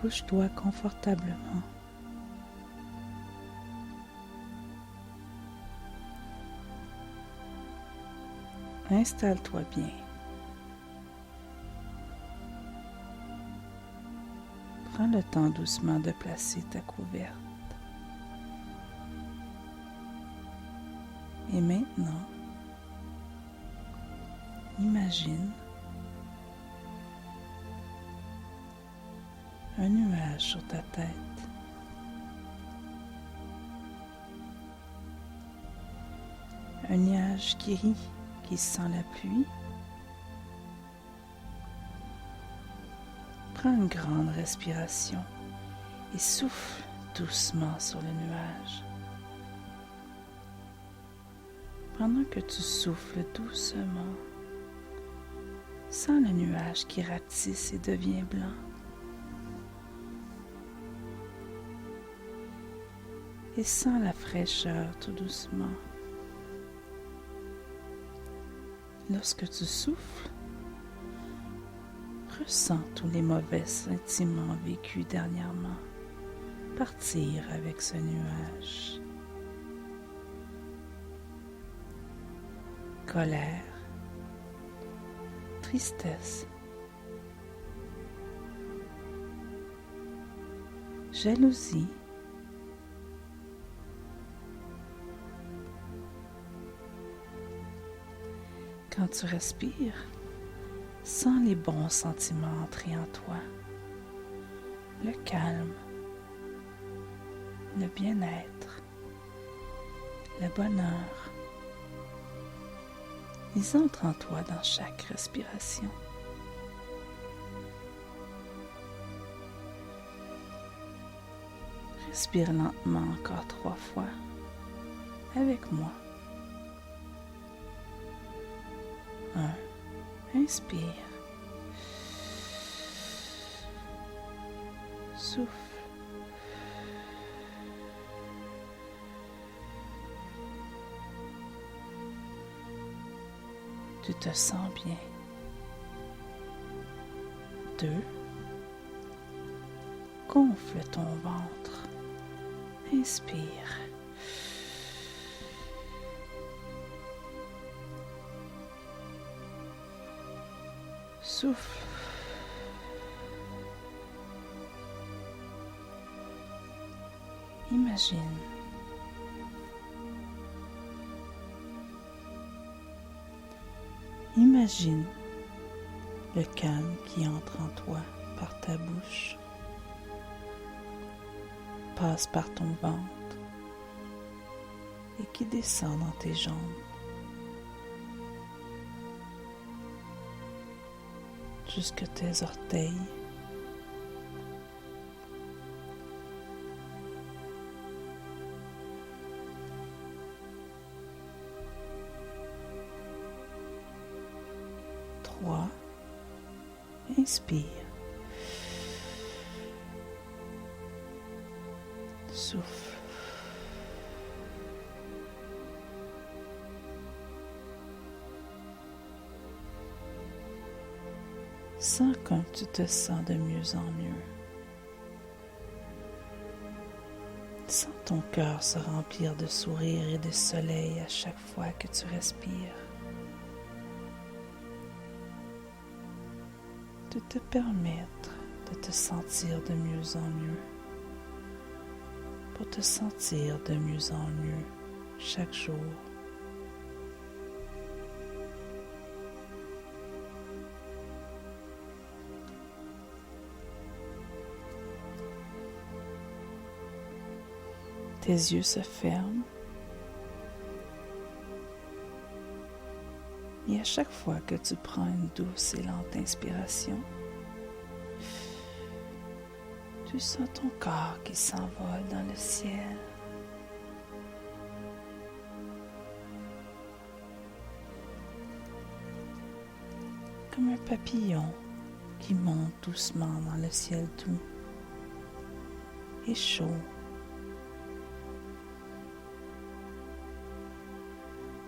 Couche-toi confortablement. Installe-toi bien. Prends le temps doucement de placer ta couverte. Et maintenant, imagine un nuage sur ta tête. Un nuage qui rit, qui sent la pluie. Prends une grande respiration et souffle doucement sur le nuage. Pendant que tu souffles doucement, sens le nuage qui ratisse et devient blanc. Et sens la fraîcheur tout doucement. Lorsque tu souffles, ressens tous les mauvais sentiments vécus dernièrement partir avec ce nuage. Colère, tristesse, jalousie, quand tu respires, sens les bons sentiments entrer en toi, le calme, le bien-être, le bonheur. Ils entrent en toi dans chaque respiration. Respire lentement encore 3 fois avec moi. 1. Inspire. Souffle. Tu te sens bien. 2. Gonfle ton ventre. Inspire. Souffle. Imagine. Imagine le calme qui entre en toi par ta bouche, passe par ton ventre et qui descend dans tes jambes. Jusque tes orteils. Inspire. Souffle. Sens comme tu te sens de mieux en mieux. Sens ton cœur se remplir de sourire et de soleil à chaque fois que tu respires. De te permettre de te sentir de mieux en mieux, pour te sentir de mieux en mieux chaque jour. Tes yeux se ferment et à chaque fois que tu prends une douce et lente inspiration, tu sens ton corps qui s'envole dans le ciel. Comme un papillon qui monte doucement dans le ciel doux et chaud.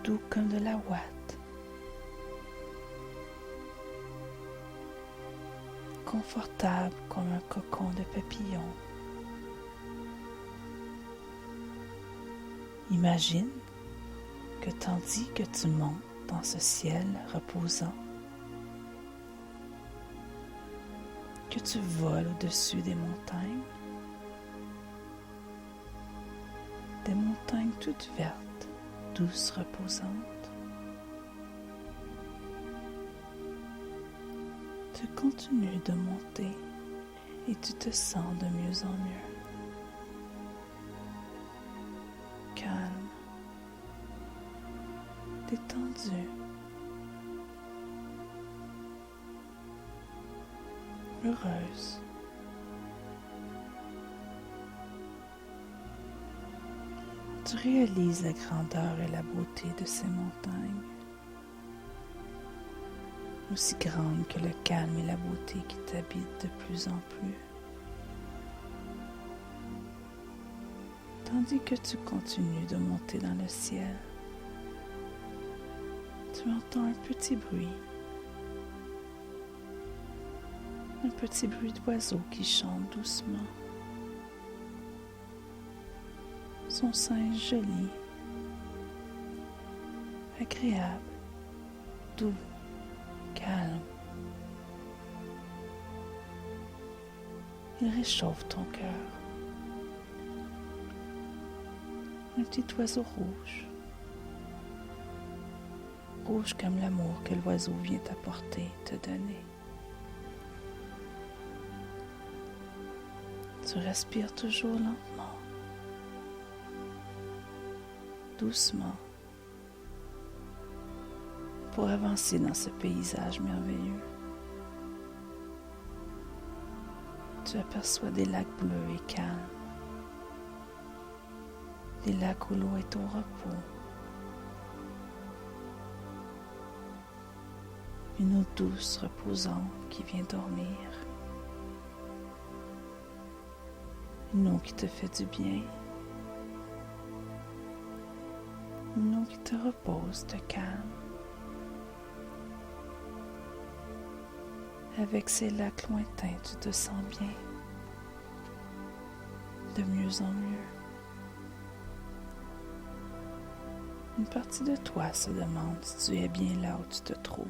Doux comme de la ouate. confortable comme un cocon de papillon. Imagine que tandis que tu montes dans ce ciel reposant, que tu voles au-dessus des montagnes toutes vertes, douces, reposantes. Tu continues de monter et tu te sens de mieux en mieux. Calme, détendu, heureuse. Tu réalises la grandeur et la beauté de ces montagnes, aussi grandes que le calme et la beauté qui t'habitent de plus en plus. Tandis que tu continues de monter dans le ciel, tu entends un petit bruit d'oiseau qui chante doucement. Son chant est joli, agréable, doux, calme. Il réchauffe ton cœur. Un petit oiseau rouge comme l'amour que l'oiseau vient t'apporter, te donner. Tu respires toujours lentement, doucement, pour avancer dans ce paysage merveilleux. Tu aperçois des lacs bleus et calmes, des lacs où l'eau est au repos, une eau douce, reposante qui vient dormir, une eau qui te fait du bien, une eau qui te repose, te calme. Avec ces lacs lointains, tu te sens bien, de mieux en mieux. Une partie de toi se demande si tu es bien là où tu te trouves,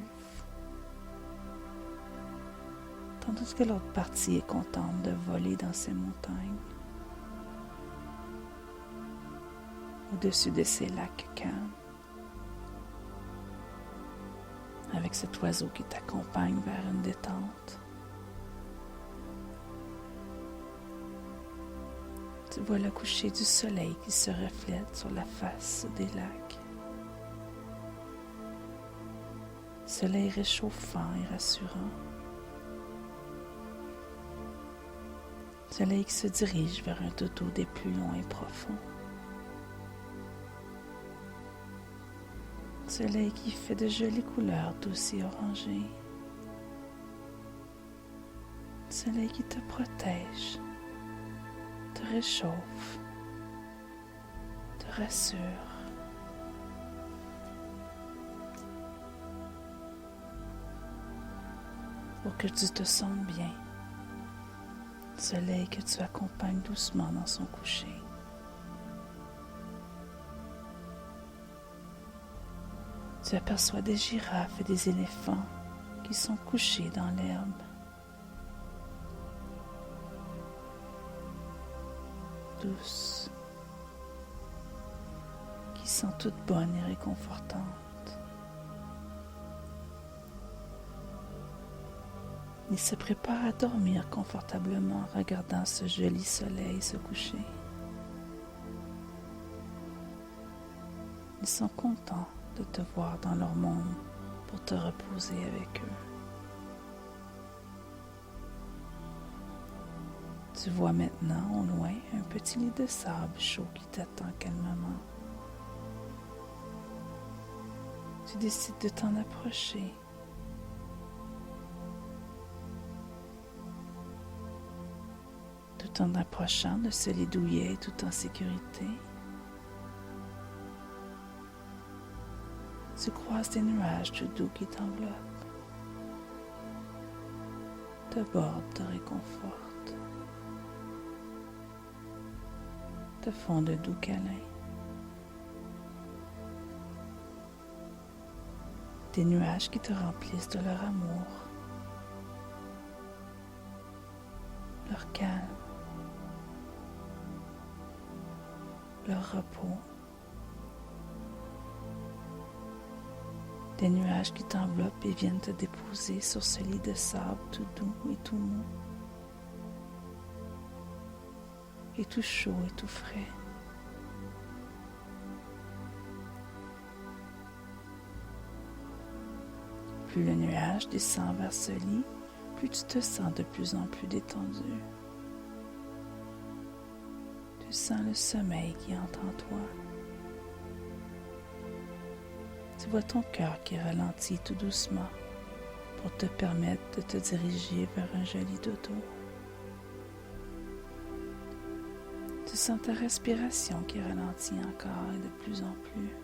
tandis que l'autre partie est contente de voler dans ces montagnes, au-dessus de ces lacs calmes, avec cet oiseau qui t'accompagne vers une détente. Tu vois le coucher du soleil qui se reflète sur la face des lacs. Soleil réchauffant et rassurant. Soleil qui se dirige vers un dodo des plus longs et profonds. Soleil qui fait de jolies couleurs douces et orangées. Soleil qui te protège, te réchauffe, te rassure. Pour que tu te sentes bien. Soleil que tu accompagnes doucement dans son coucher. Tu aperçois des girafes et des éléphants qui sont couchés dans l'herbe. Douces, qui sont toutes bonnes et réconfortantes. Ils se préparent à dormir confortablement en regardant ce joli soleil se coucher. Ils sont contents de te voir dans leur monde pour te reposer avec eux. Tu vois maintenant au loin un petit lit de sable chaud qui t'attend calmement. Tu décides de t'en approcher. Tout en approchant de ce lit douillet tout en sécurité, tu croises des nuages tout doux qui t'enveloppent, te bordent, te réconfortent, te font de doux câlins. Des nuages qui te remplissent de leur amour, leur calme, leur repos. Des nuages qui t'enveloppent et viennent te déposer sur ce lit de sable tout doux et tout mou, et tout chaud et tout frais. Plus le nuage descend vers ce lit, plus tu te sens de plus en plus détendu. Tu sens le sommeil qui entre en toi. Tu vois ton cœur qui ralentit tout doucement pour te permettre de te diriger vers un joli dodo. Tu sens ta respiration qui ralentit encore et de plus en plus.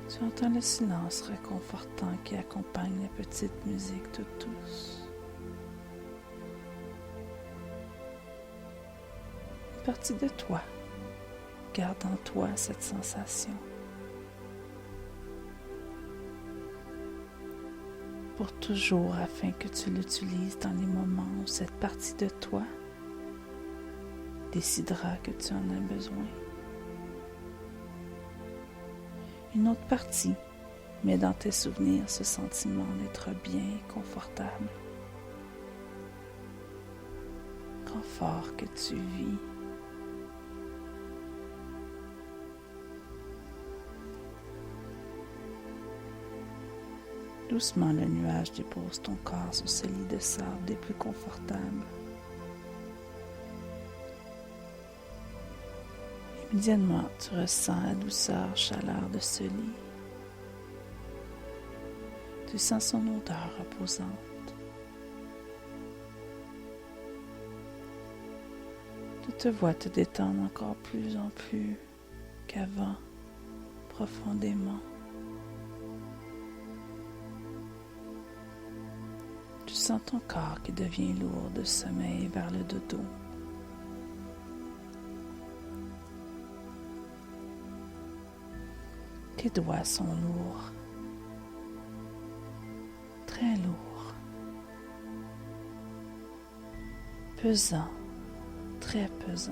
Tu entends le silence réconfortant qui accompagne la petite musique toute douce. Une partie de toi garde en toi cette sensation. Pour toujours, afin que tu l'utilises dans les moments où cette partie de toi décidera que tu en as besoin. Une autre partie met dans tes souvenirs ce sentiment d'être bien et confortable. Confort que tu vis. Doucement, le nuage dépose ton corps sur ce lit de sable des plus confortables. Immédiatement, tu ressens la douceur, chaleur de ce lit. Tu sens son odeur reposante. Tu te vois te détendre encore plus en plus qu'avant, profondément. Tu sens ton corps qui devient lourd de sommeil vers le dodo. Tes doigts sont lourds, très lourds, pesants, très pesants.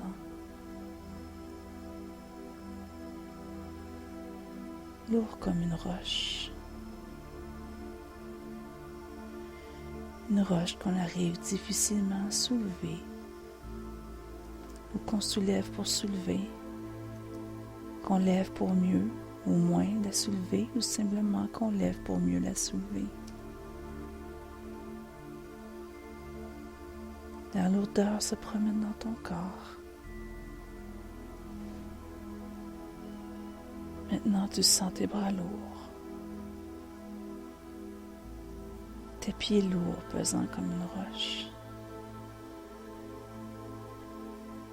Lourd comme une roche. Une roche qu'on arrive difficilement à soulever ou qu'on soulève pour soulever, qu'on lève pour mieux ou moins la soulever ou simplement qu'on lève pour mieux la soulever. La lourdeur se promène dans ton corps. Maintenant, tu sens tes bras lourds, tes pieds lourds pesant comme une roche.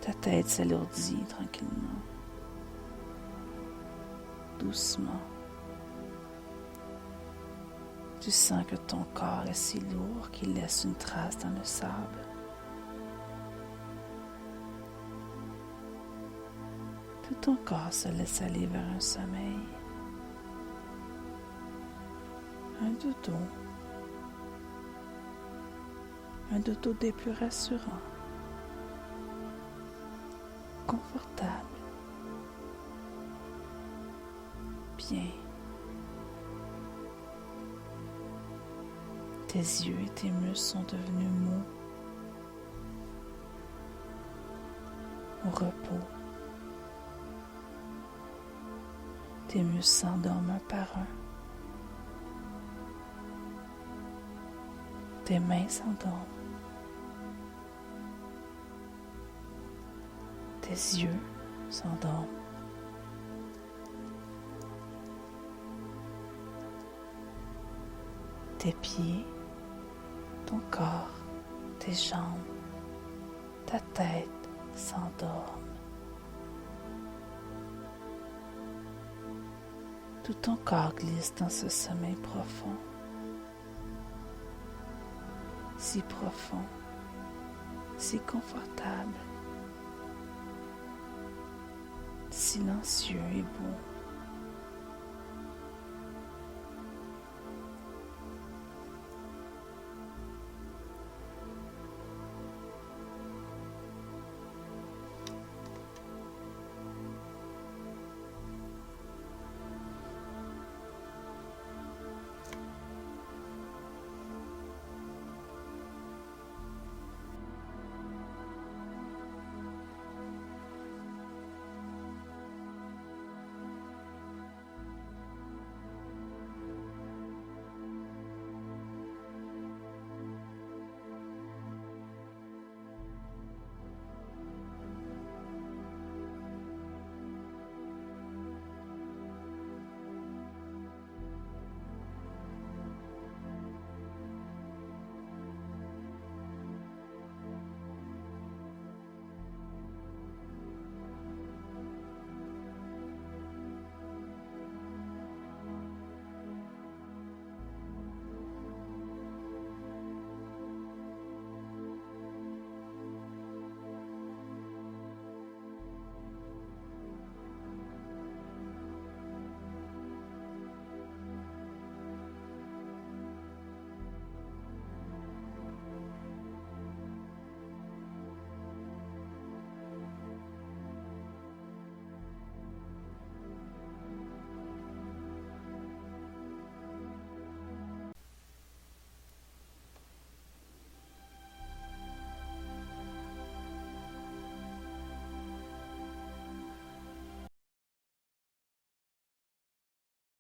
Ta tête s'alourdit tranquillement, doucement. Tu sens que ton corps est si lourd qu'il laisse une trace dans le sable. Tout ton corps se laisse aller vers un sommeil, un dodo des plus rassurants, confortable, bien. Tes yeux et tes muscles sont devenus mous, au repos. Tes muscles s'endorment un par un. Tes mains s'endorment. Tes yeux s'endorment. Tes pieds, ton corps, tes jambes, ta tête s'endorment. Tout ton corps glisse dans ce sommeil profond. si profond, si confortable, silencieux et beau.